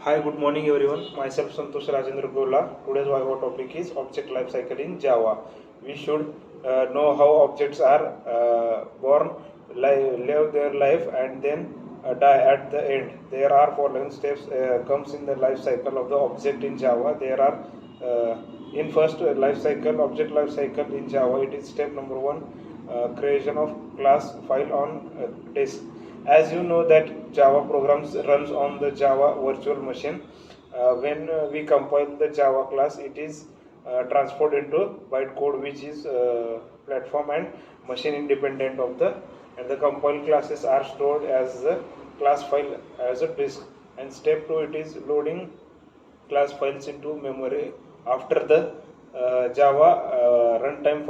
Hi, good morning everyone. Myself Santosh Rajendra Gola. Today's Viva topic is object life cycle in Java. We should know how objects are born, live their life, and then die at the end. There are following steps comes in the life cycle of the object in Java. There are in first life cycle, object life cycle in Java. It is step number one, creation of class file on disk. As you know that Java programs runs on the Java virtual machine. When we compile the Java class, it is transferred into bytecode, which is platform and machine independent of the, and the compiled classes are stored as the class file as a disk. And step 2, it is loading class files into memory. After the Java runtime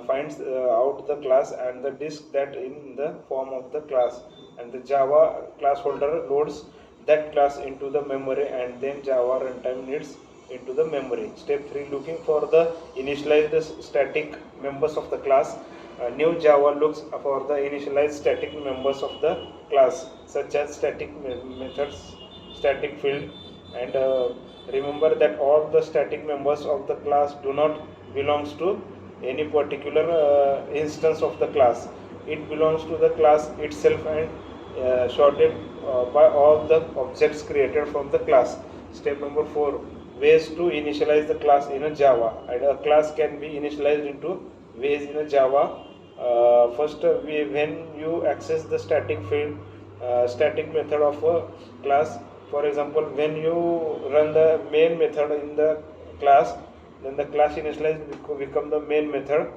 finds out the class and the disk that in the form of the class, and the Java class holder loads that class into the memory, and then Java runtime needs into the memory. Step 3, looking for the initialized static members of the class. New Java looks for the initialized static members of the class, such as static methods, static field, and remember that all the static members of the class do not belongs to any particular instance of the class. It belongs to the class itself and sorted by all the objects created from the class. Step number 4, ways to initialize the class in a Java. And a class can be initialized into ways in a Java. First, when you access the static field, static method of a class. For example, when you run the main method in the class, then the class initialized become the main method.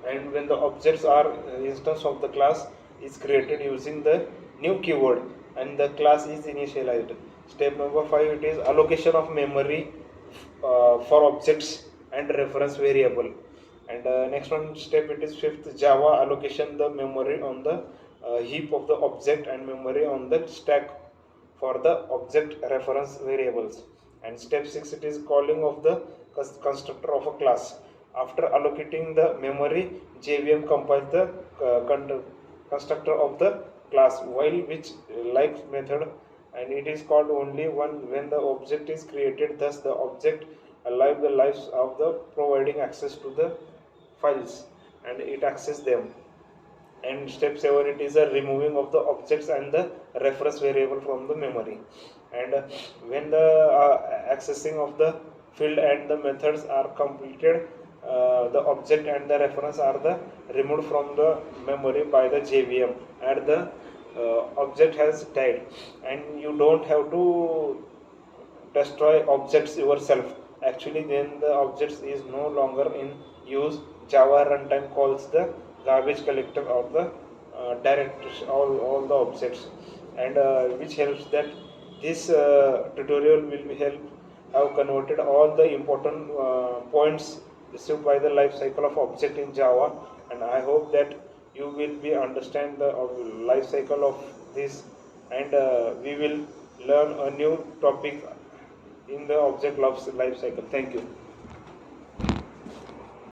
And when the objects are instance of the class is created using the new keyword, and the class is initialized. Step number 5, it is allocation of memory for objects and reference variable. And next one step, it is fifth, Java allocation the memory on the heap of the object and memory on the stack for the object reference variables. And step 6, it is calling of the constructor of a class. After allocating the memory, JVM compiles the constructor of the class, while which like method, and it is called only one when the object is created. Thus the object alive the lives of the providing access to the files, and it access them. And step 7, it is a removing of the objects and the reference variable from the memory. And when the accessing of the field and the methods are completed, the object and the reference are the removed from the memory by the JVM, and the object has died. And you don't have to destroy objects yourself. Actually, when the objects is no longer in use, Java runtime calls the garbage collector of the directories, all the objects. And which helps that this tutorial will be help have converted all the important points received by the life cycle of object in Java. And I hope that you will be understand the life cycle of this, and we will learn a new topic in the object life cycle. Thank you.